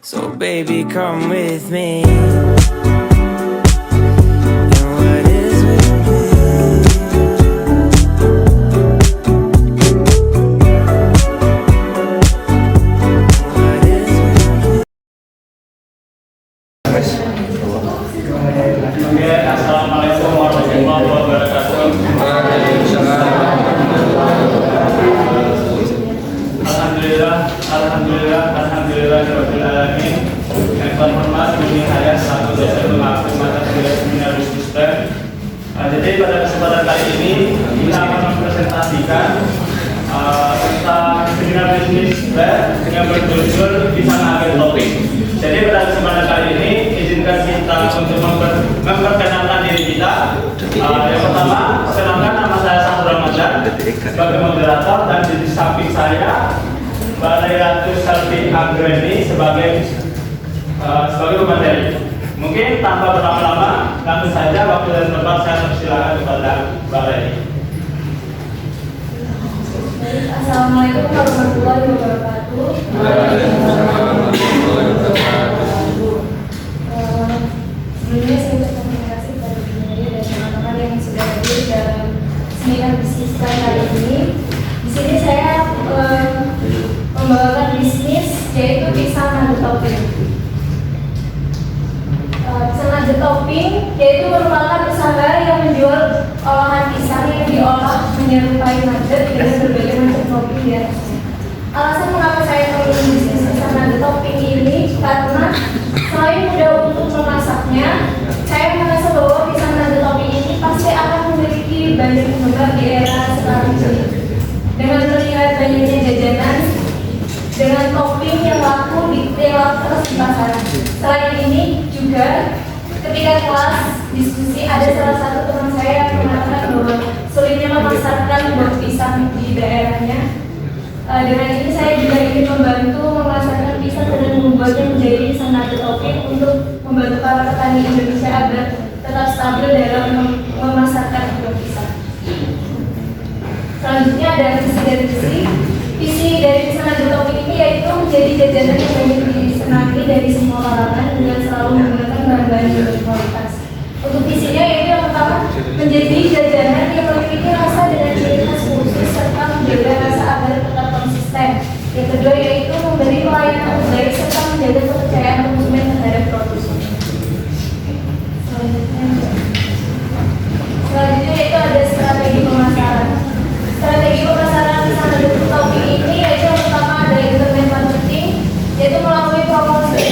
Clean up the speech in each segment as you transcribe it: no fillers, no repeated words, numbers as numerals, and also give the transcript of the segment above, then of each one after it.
So baby, come with me. And what is with me? What is with me? Assalamualaikum warahmatullahi wabarakatuh. Alhamdulillah alamin. Yang terhormat Budi Hayat selaku dosen mengaku mata kuliah seminar sistem. Jadi pada kesempatan kali ini kita akan mempresentasikan tentang seminar bisnis yang berjudul bisa ngambil topik. Jadi pada kesempatan kali ini izinkan kita untuk memperkenalkan diri kita. Yang pertama, perkenalkan nama saya Sahrul Ramadan sebagai moderator dan di samping saya Mbak Lailatu Salfi Anggreni sebagai pemateri. Mungkin tanpa berlama-lama, langsung saja waktu dan tempat saya persilakan kepada Mbak Laili. Assalamualaikum warahmatullahi wabarakatuh. Sebelumnya saya berterima kasih kepada Bu Nadia dan teman-teman yang sudah hadir dalam seminar bisnis kali ini. Di sini saya membawakan bisnis yaitu pisang nugget topping. Pisang nugget topping yaitu merupakan usaha yang menjual olahan pisang yang diolah menyerupai nugget dengan berbagai macam topping di atasnya. Alasan mengapa saya memilih bisnis pisang nugget topping ini karena selain mudah untuk memasaknya, saya merasa bahwa pisang nugget topping ini pasti akan memiliki banyak penggemar di era sekarang ini. Dengan melihat banyaknya jajanan dengan topping yang laku terus di pasaran. Selain ini juga ketika kelas diskusi ada salah satu teman saya yang mengatakan bahwa sulitnya memasarkan buah pisang di daerahnya. Dengan ini saya juga ingin membantu memasarkan pisang dan membuatnya menjadi pisang nugget topping untuk membantu para petani Indonesia agar tetap stabil dalam memasarkan buah pisang. Selanjutnya ada visi dari pisang nugget topping ini yaitu menjadi jajanan yang banyak disenangi dari semua kalangan dengan selalu menggunakan bahan-bahan yang berkualitas. Untuk visinya yaitu yang pertama menjadi jajanan yang memiliki rasa dengan ciri khas khusus serta menjaga rasa agar tetap konsisten. Yang kedua yaitu memberi pelayanan terbaik serta menjaga kepercayaan konsumen terhadap produk. Selanjutnya yaitu ada strategi pemasaran. Strategi pemasaran pisang nugget topping ini yaitu yang pertama ada internet marketing, yaitu melalui promosi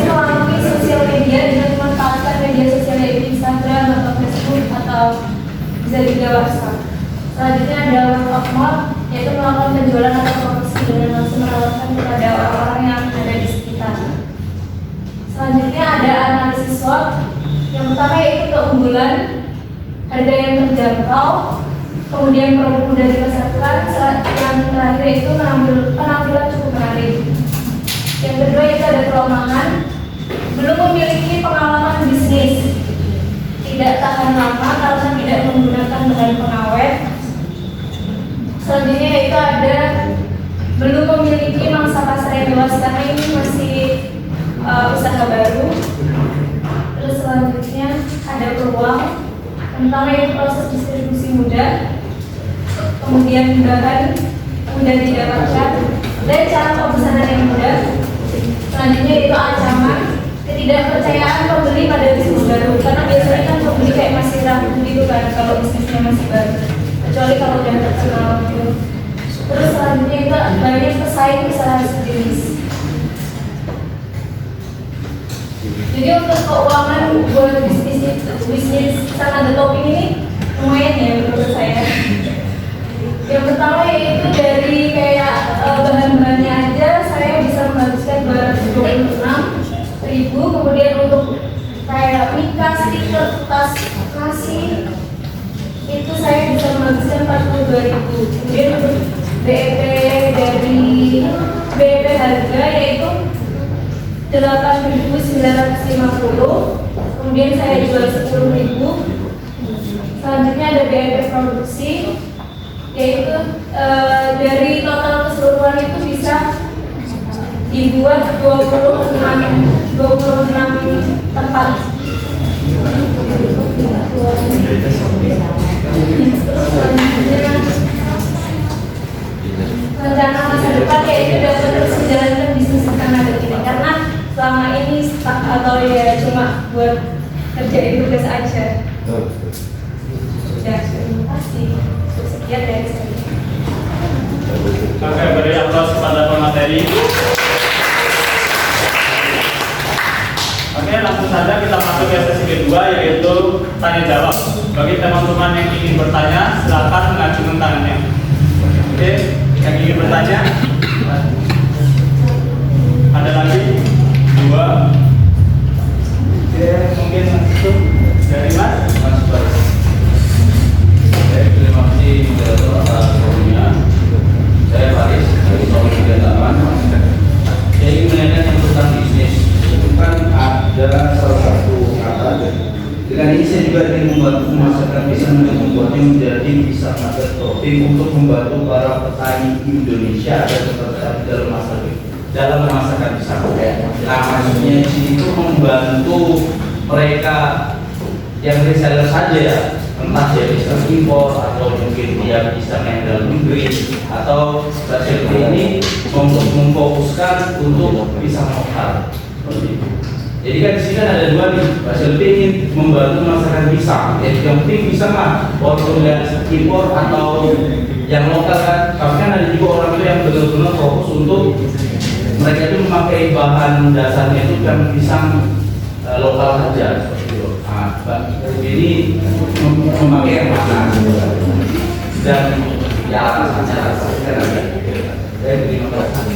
melalui sosial media dengan memanfaatkan media sosial yaitu Instagram atau Facebook atau bisa juga WhatsApp. Selanjutnya ada word of mouth, yaitu melakukan penjualan atau promosi dengan langsung menawarkan kepada orang-orang yang ada di sekitar. Selanjutnya ada analisis SWOT. Yang pertama yaitu keunggulan, harga yang terjangkau, kemudian produk mudah dipasarkan, yang terakhir itu penampilan cukup menarik. Yang kedua itu ada kelemahan, belum memiliki pengalaman bisnis, tidak tahan lama karena tidak menggunakan bahan pengawet. Selanjutnya itu ada belum memiliki mangsa pasar yang luas karena ini masih usaha baru. Terus selanjutnya ada peluang, tentang yang proses distribusi mudah, kemudian bahan mudah didapatkan, dan cara pemesanan yang mudah. Selanjutnya itu ancaman, ketidakpercayaan pembeli pada bisnis baru, karena biasanya kan pembeli kayak masih ragu gitu kan kalau bisnisnya masih baru, kecuali kalau udah terkenal gitu. Terus selanjutnya itu banyak pesaing usaha sejenis. Jadi untuk keuangan buat bisnis pisang nugget topping ini lumayan ya menurut saya. Yang pertama yaitu dari kayak bahan-bahannya aja saya bisa menghabiskan 226.000, kemudian untuk kayak mika, stiker, tas, nasi itu saya bisa menghabiskan 42.000. Kemudian untuk BEP harga yaitu 8.950, kemudian saya jual 10.000. Selanjutnya ada BEP produksi yaitu dari total keseluruhan itu bisa dibuat 26 tempat. Rencana masa depan yaitu dapat terus menjalankan bisnis tenaga ini, karena selama ini stuck atau ya cuma buat kerjain tugas aja. Ya, terima kasih. Sekian dari saya. Oke, beri aplaus kepada pemateri. Oke, langsung saja kita masuk ke sesi kedua, yaitu tanya jawab. Bagi teman-teman yang ingin bertanya, silakan mengacungkan tangannya. Oke, yang ingin bertanya, ada lagi? 2. Oke, mungkin itu dari Mas. Terima kasih moderator atas waktunya. Saya Faris dari Solo 38. Saya ingin menanyakan yang tentang bisnis. Itu kan ada salah satu kata. Dengan ini saya juga ingin membantu memasarkan pisang dan membuatnya menjadi pisang nugget topping untuk membantu para petani Indonesia dan peserta dalam memasarkan pisang. Nah, maksudnya di sini itu membantu mereka yang reseller saja ya, entah dia bisa impor atau mungkin dia bisa yang dalam negeri, atau Basil ini memfokuskan untuk pisang lokal. Jadi kan di sini kan ada 2 nih, Basil ingin membantu masyarakat pisang. Jadi yang penting pisang lah, walaupun yang impor atau yang lokal kan. Tapi kan ada juga orang itu yang benar-benar fokus untuk mereka itu memakai bahan dasarnya itu kan pisang lokal saja. Nah, jadi memakai yang mana dan ya alasannya saya terima kasih.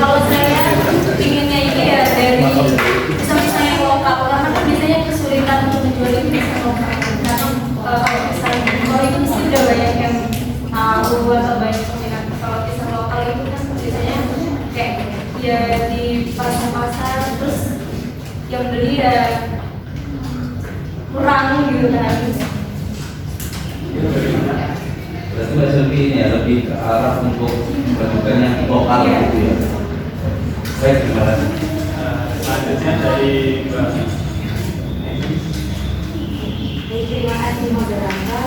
Kalau saya inginnya ini ya dari pisang-pisang yang lokal, karena kan biasanya kesulitan untuk menjual ini pisang lokal. Karena kalau pisang impor itu mesti udah banyak yang membuat atau banyak peminat. Kalau pisang lokal itu kan biasanya kayak ya di pasar-pasar, terus yang beli ya kurang gitu kan. Berarti Basil ini ya lebih ke arah untuk melakukan yang lokal gitu ya. Baik, terima kasih. Selanjutnya dari Mbak. Terima kasih moderator.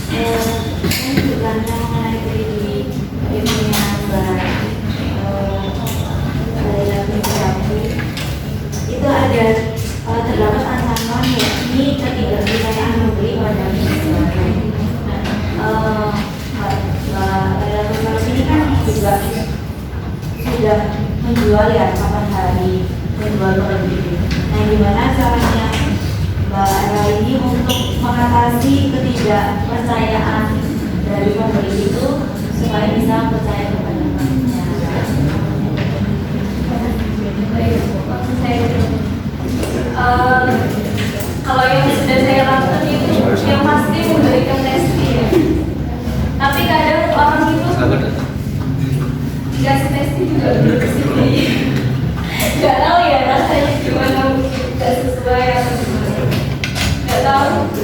Ini juga mengenai dari ilmunya Mbak itu ada terdapat ancaman yakni ketidakpercayaan membeli pada Mbak ini kan juga sudah menjual ya kapan hari menjual produk itu. Nah, gimana caranya Mbak Era ini untuk mengatasi ketidakpercayaan dari pembeli itu supaya bisa percaya kepada banknya? Maksud saya kalau yang sudah saya lakukan itu yang pasti memberikan testing ya. Tapi kadang orang itu dikasih testing juga belum kesini. Gak tahu ya rasanya gimana, gak sesuai atau gimana. Gak tahu.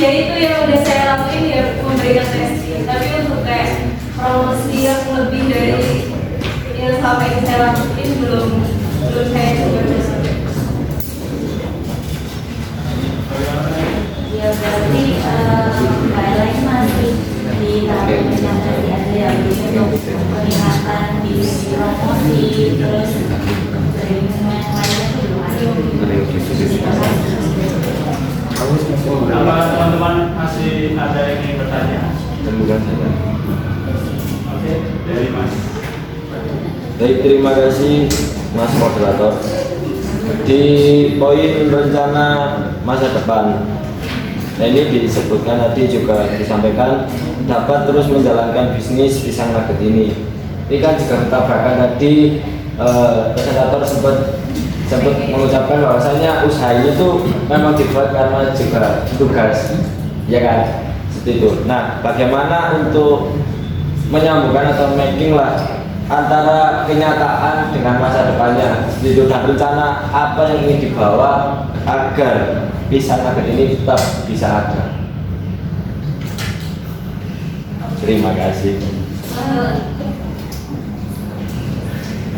Ya itu yang udah saya lakuin ya, memberikan testing. Tapi untuk kayak promosi yang lebih dari yang selama ini saya lakuin belum saya coba. Ya berarti Mbak Ella ini masih di tahap implementasi aja ya, untuk peningkatan di promosi terus dari yang lainnya itu belum ada. Apa teman-teman masih ada yang ingin bertanya? Oke, dari Mas. Baik, terima kasih Mas Moderator. Di poin rencana masa depan, nah ini disebutkan tadi juga disampaikan dapat terus menjalankan bisnis pisang nugget ini. Ini kan juga bertabrakan tadi presentator sempat mengucapkan bahwasanya usaha ini tuh memang dibuat karena juga tugas, ya kan? Seperti itu. Nah, bagaimana untuk menyambungkan atau making lah antara kenyataan dengan masa depannya gitu, dan rencana apa yang ingin dibawa agar Pisang Nugget ini tetap bisa ada. Terima kasih.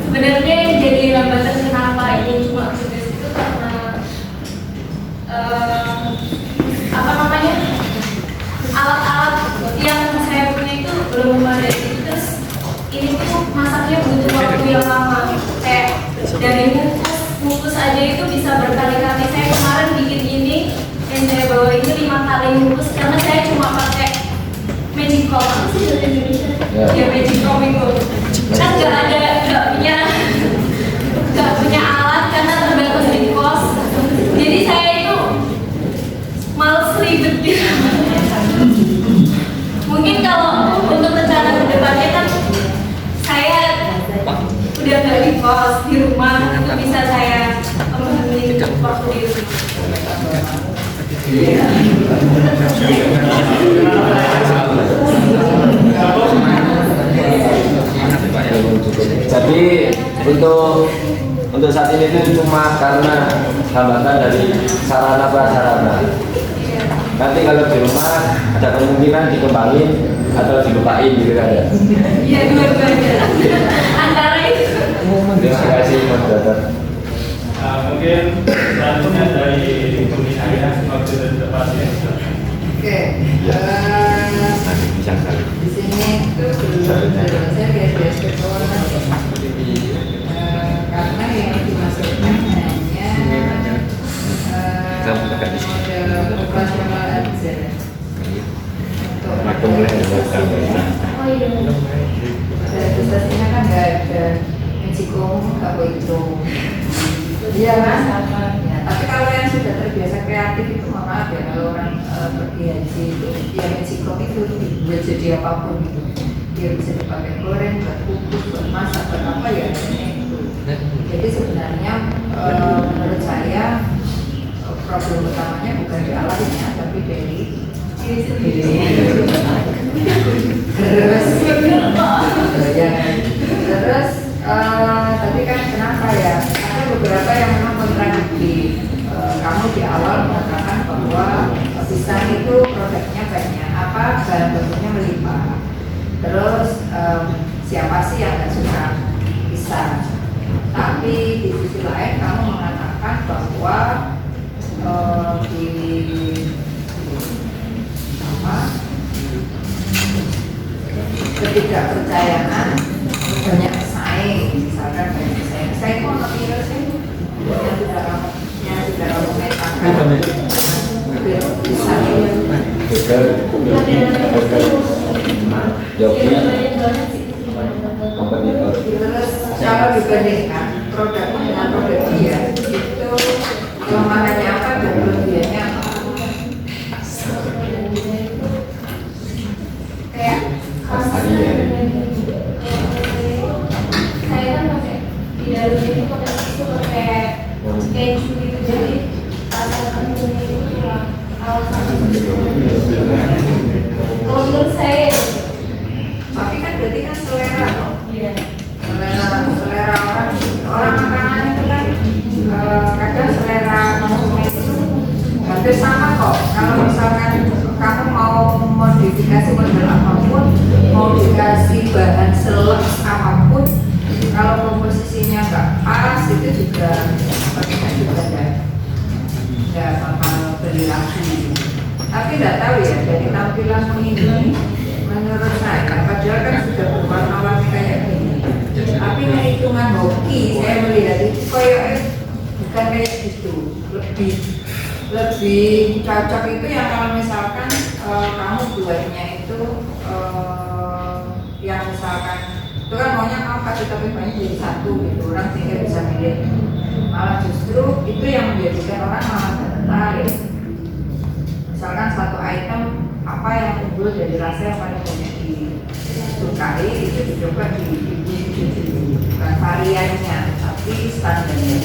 Sebenarnya yang jadi hambatan kenapa ini cuma tugas itu karena apa namanya, alat-alat yang saya punya itu belum memadai, terus ini tuh masaknya butuh waktu yang lama, kayak dari ngukus aja itu bisa berkali-kali. Saya kemarin bikin ini yang saya bawa ini 5 kali ngukus karena saya cuma pakai Magic Comb. Apa sih bahasa Indonesia? Ya Magic Comb itu kan nggak punya alat karena terbatas di kos. Jadi saya itu males ribet gitu. Mungkin kalau untuk rencana kedepannya kan saya udah nggak di kos, di rumah itu bisa saya penuhi waktu di rumah. Jadi untuk saat ini itu cuma karena hambatan dari sarana prasarana. Nanti kalau di rumah ada kemungkinan dikembangin atau dilupain gitu kan ya. Iya, dua-duanya. Antara itu. Terima kasih moderator. Mungkin selanjutnya dari Bumi Ayah waktu dan pasien. Oke, Bisa sekali. di sini itu belum saya biasa karena yang dimasukkan hanya model operasional aja untuk Oh iya. registrasinya kan nggak ada Magicom, nggak begitu. Iya mas, ya, tapi kalau yang sudah terbiasa kreatif itu maaf ya, kalau orang pergi haji itu ya Magicom itu dibuat jadi apapun gitu. Dia bisa dipakai goreng, buat kukus, buat masak, buat apa ya itu. Jadi sebenarnya menurut saya problem utamanya bukan di alatnya tapi dari terus tadi kan kenapa ya, ada beberapa yang memang kontradiktif. Kamu di awal mengatakan bahwa pisang itu produknya banyak, apa bahan bakunya melimpah. Terus siapa sih yang nggak suka pisang? Tapi di sisi lain kamu mengatakan bahwa di apa ketidakpercayaan banyak pesaing, misalkan banyak pesaing kok nggak kira sih yang sudah kamu petakan bisa Kompetitor. terus kalau dibandingkan produknya dengan produk dia itu kelemahannya apa dan kelebihannya apa? Kayak saya kan pakai di dalam ini pakai itu pakai keju gitu, jadi rasa kejunya itu kurang alasan. Kalau menurut saya, Tapi kan berarti kan selera loh. iya. Selera orang makanan itu kan kadang selera konsumen itu hampir sama kok. Kalau misalkan kamu mau modifikasi model apapun, mau dikasih bahan selek apapun, kalau komposisinya nggak pas itu juga sepertinya juga nggak bakal berlaku. Tapi nggak tahu ya dari tampilanmu ini, menurut saya padahal kan sudah berwarna-warni kayak gini. Tapi hitungan hoki saya melihat itu kayak bukan kayak gitu, lebih cocok itu yang kalau misalkan kamu buatnya itu yang misalkan itu kan maunya kamu kasih tapi banyak jadi satu gitu, orang sehingga bisa milih. Malah justru itu yang menjadikan orang malah tertarik. Misalkan satu item apa yang unggul dari rasa yang paling banyak disukai itu dicoba di bukan variannya tapi standarnya.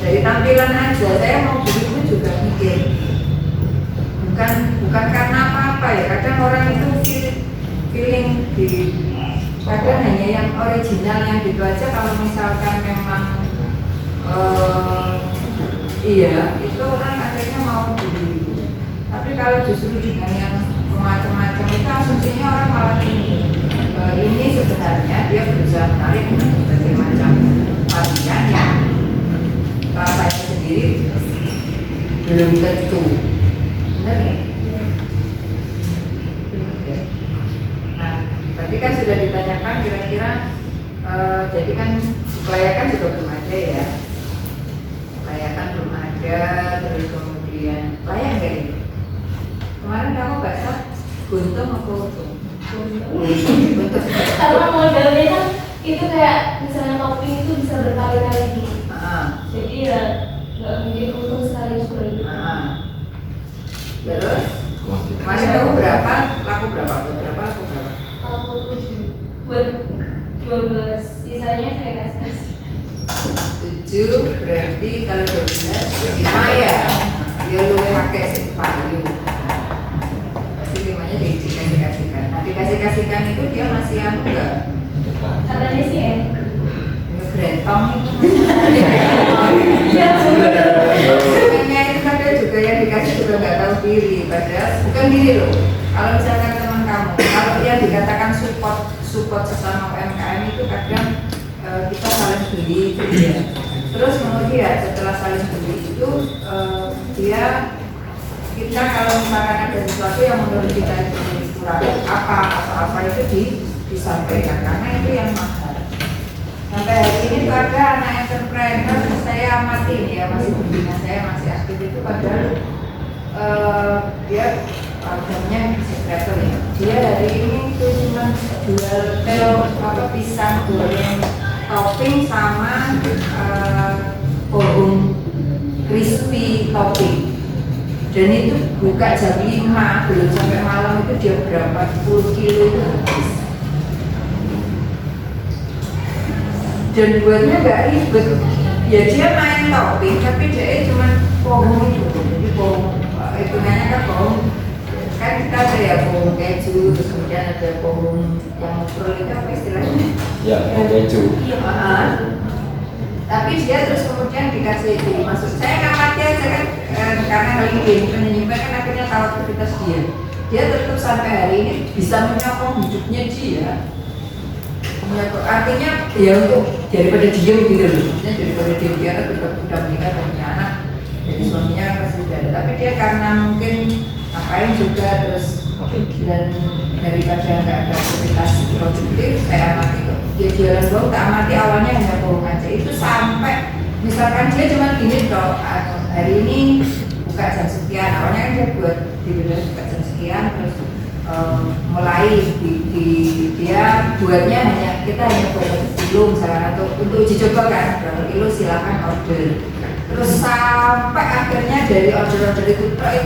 Dari tampilan aja saya mau beli pun juga mikir bukan karena apa-apa ya, kadang orang itu feeling di kadang hanya yang original yang gitu aja. Kalau misalkan memang iya, itu orang akhirnya mau beli. Tapi kalau justru dengan yang macam-macam itu asumsinya orang malah ini sebenarnya dia berusaha menarik berbagai macam varian yang rasanya sendiri belum tentu. Benar ya? Nah, tadi kan sudah ditanyakan kira-kira jadi kan kelayakan juga belum ada ya. Kelayakan belum ada, terus kemudian layak nggak ini? Kemarin kamu baca Guntung apa Untung? Guntung. Karena modelnya kan itu kayak misalnya topping itu bisa berkali-kali gitu. Jadi ya nggak mungkin untung sekali seperti itu. Terus kemarin kamu berapa? Laku berapa? Aku buat 12, sisanya saya kasih. 7 berarti kalau 12 5 ya. Dia lu pakai separuh. Pasti 5-nya dikasih-kasihkan. Nah dikasih-kasihkan itu dia masih anu enggak? Katanya sih Brentong itu. Iya Sebenarnya itu kan dia juga yang dikasih juga nggak tahu diri. Padahal bukan diri loh. Kalau misalkan teman kamu, kalau yang dikatakan support sesama UMKM itu kadang kita saling beli gitu ya. Terus kemudian setelah saling beli itu kita kalau misalkan ada sesuatu yang menurut kita itu kurang apa itu disampaikan karena itu yang mahal. Sampai hari ini tuh ada anak entrepreneur saya amati nih ya, masih pembina saya masih aktif itu padahal dia harganya sekretor ya. Dia hari ini tuh cuma jual pisang goreng topping sama pohon crispy topping. Dan itu buka jam 5 belum sampai malam itu dia berapa puluh kilo itu habis. Dan buatnya nggak ribet, ya dia main topping tapi dia cuma pohon itu, jadi pohon hitungannya kan pohon kan kita ada ya pohon keju, terus kemudian ada pohon yang pro itu apa istilahnya? Ya, pohon keju. Iya, tapi dia terus kemudian dikasih maksud saya ngamati aja kan karena kali ini penyimpan kan akhirnya tahu aktivitas dia tetap sampai hari ini bisa menyokong hidupnya dia. Artinya ya untuk daripada diem gitu loh, maksudnya daripada dia tetap udah menikah dan punya anak, jadi suaminya pasti udah ada, tapi dia karena mungkin ngapain juga terus dan daripada nggak ada aktivitas produktif, saya amati kok dia jualan bau, tak amati awalnya hanya bohong aja itu sampai misalkan dia cuma gini toh hari ini buka jam sekian, awalnya kan dia buat di buka jam sekian terus mulai dia buatnya hanya kita hanya buat 1 kilo misalkan atau untuk uji coba kan berapa kilo silakan order terus sampai akhirnya dari order itu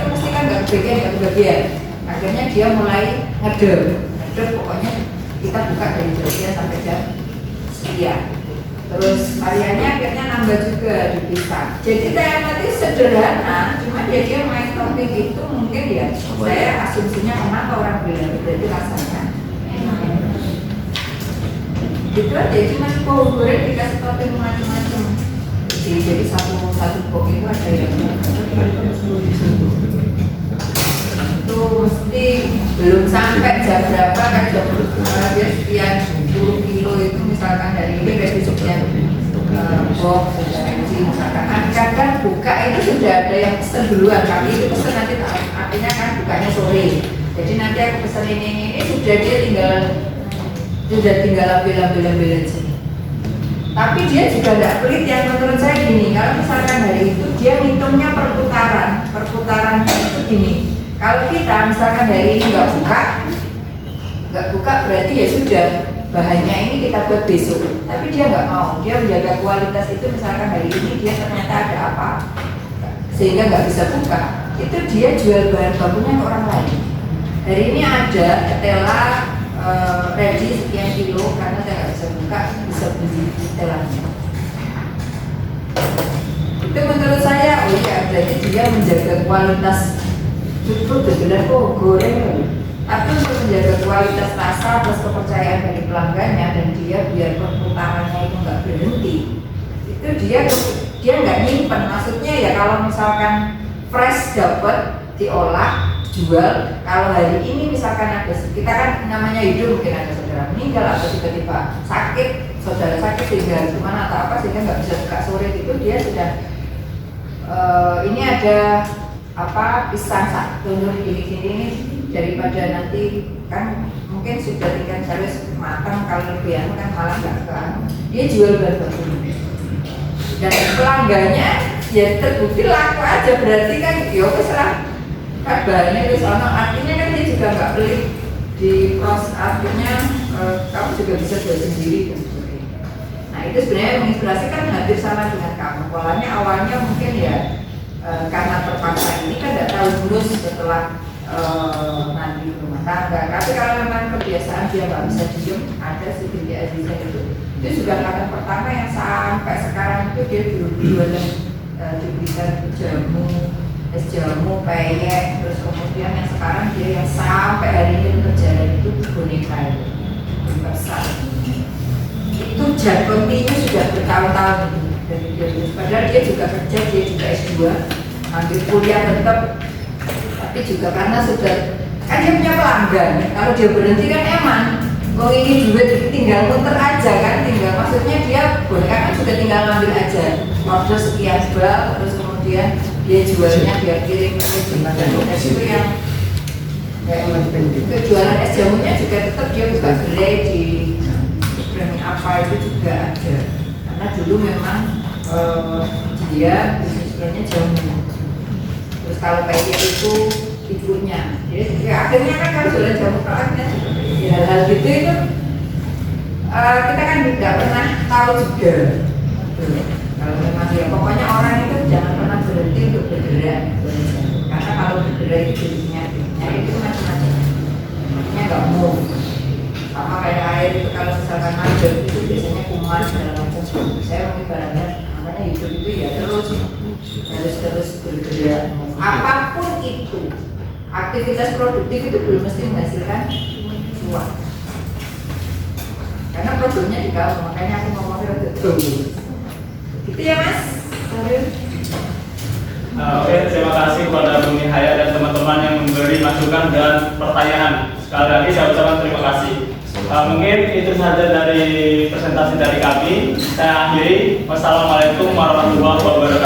mesti kan nggak kebagian akhirnya dia mulai ngedep pokoknya kita buka dari jam sekian sampai jam sekian terus hariannya akhirnya nambah juga dipisah jadi saya nanti sederhana cuma dia main topik itu mungkin ya saya asumsinya kenapa orang bilang itu rasanya itu aja cuma pohon goreng dikasih topik macam-macam jadi satu pok itu ada yang itu mesti belum sampai jam berapa kan jam dia sekian 10 kilo itu misalkan dari ini dari sekian box misalkan kadang buka itu sudah ada yang pesen duluan kami itu pesen nanti artinya kan bukanya sore jadi nanti aku pesen ini sudah dia tinggal ambil aja tapi dia juga tidak pelit yang menurut saya gini kalau misalkan hari itu dia ngitungnya perputaran itu gini kalau kita misalkan hari ini nggak buka berarti ya sudah bahannya ini kita buat besok tapi dia nggak mau dia menjaga kualitas itu misalkan hari ini dia ternyata ada apa sehingga nggak bisa buka itu dia jual bahan bakunya ke orang lain hari ini ada ketela ready sekian kilo karena saya nggak bisa buka bisa beli ketelanya itu menurut saya oh ya berarti dia menjaga kualitas itu benar kok goreng Tapi untuk menjaga kualitas rasa plus kepercayaan dari pelanggannya dan dia biar perputarannya itu nggak berhenti, itu dia nggak nyimpen. Maksudnya ya kalau misalkan fresh dapat diolah jual, kalau hari ini misalkan ada, kita kan namanya hidup, mungkin ada saudara meninggal atau tiba-tiba sakit, saudara sakit sehingga gimana atau apa sehingga nggak bisa buka sore itu, dia sudah ini ada apa pisang satu gini-gini ini, daripada nanti kan mungkin sudah tinggal harus matang, kalau lebih anu kan malah nggak kan, dia jual baru dan pelanggannya ya terbukti laku aja, berarti kan ya wis lah kan bahannya wis ono, artinya kan dia juga nggak pelit di proses, artinya kamu juga bisa jual sendiri dan sebagainya. Nah itu sebenarnya menginspirasi kan hampir sama dengan kamu, polanya awalnya mungkin ya karena terpaksa ini kan tidak tahu lulus setelah nanti rumah tangga, tapi kalau memang kebiasaan dia nggak bisa diem, ada si Binti Aziza itu juga angkatan pertama yang sampai sekarang itu dia dulu jualan diberikan jamu, es jamu, peyek, terus kemudian yang sekarang dia yang sampai hari ini berjalan itu boneka itu besar. Itu jangkauannya sudah bertahun-tahun dari dia, padahal dia juga kerja, dia juga S2, ambil kuliah tetap, tapi juga karena sudah kan dia punya pelanggan, kalau dia berhenti kan eman. Oh ini duit tinggal muter aja kan, tinggal maksudnya dia boneka kan sudah tinggal ngambil aja, order sekian bal, terus kemudian dia jualnya dia kirim ke jembatan itu yang kayak itu jualan es jamunya juga tetap dia buka gerai di brand apa itu juga ada, karena dulu memang dia bisnisnya jamu, terus kalau kayak itu ibunya, jadi ya, akhirnya kan kalau jualan jamu akhirnya ya hal gitu itu kita kan tidak pernah tahu juga. Kalau memang ya pokoknya orang itu jangan pernah berhenti untuk bergerak, karena kalau bergerak itu jadinya itu macam-macam, makanya nggak mau sama kayak air itu, kalau misalkan ada itu biasanya kuman segala macam. Saya mengibaratnya makanya hidup itu ya terus bergerak, apapun itu aktivitas produktif itu belum mesti menghasilkan uang, karena produknya di kamu, makanya aku ngomongnya betul gitu ya mas. Oke, terima kasih kepada Bumi Haya dan teman-teman yang memberi masukan dan pertanyaan. Sekali lagi saya ucapkan terima kasih. Mungkin itu saja dari presentasi dari kami. Saya akhiri. Wassalamualaikum warahmatullahi wabarakatuh.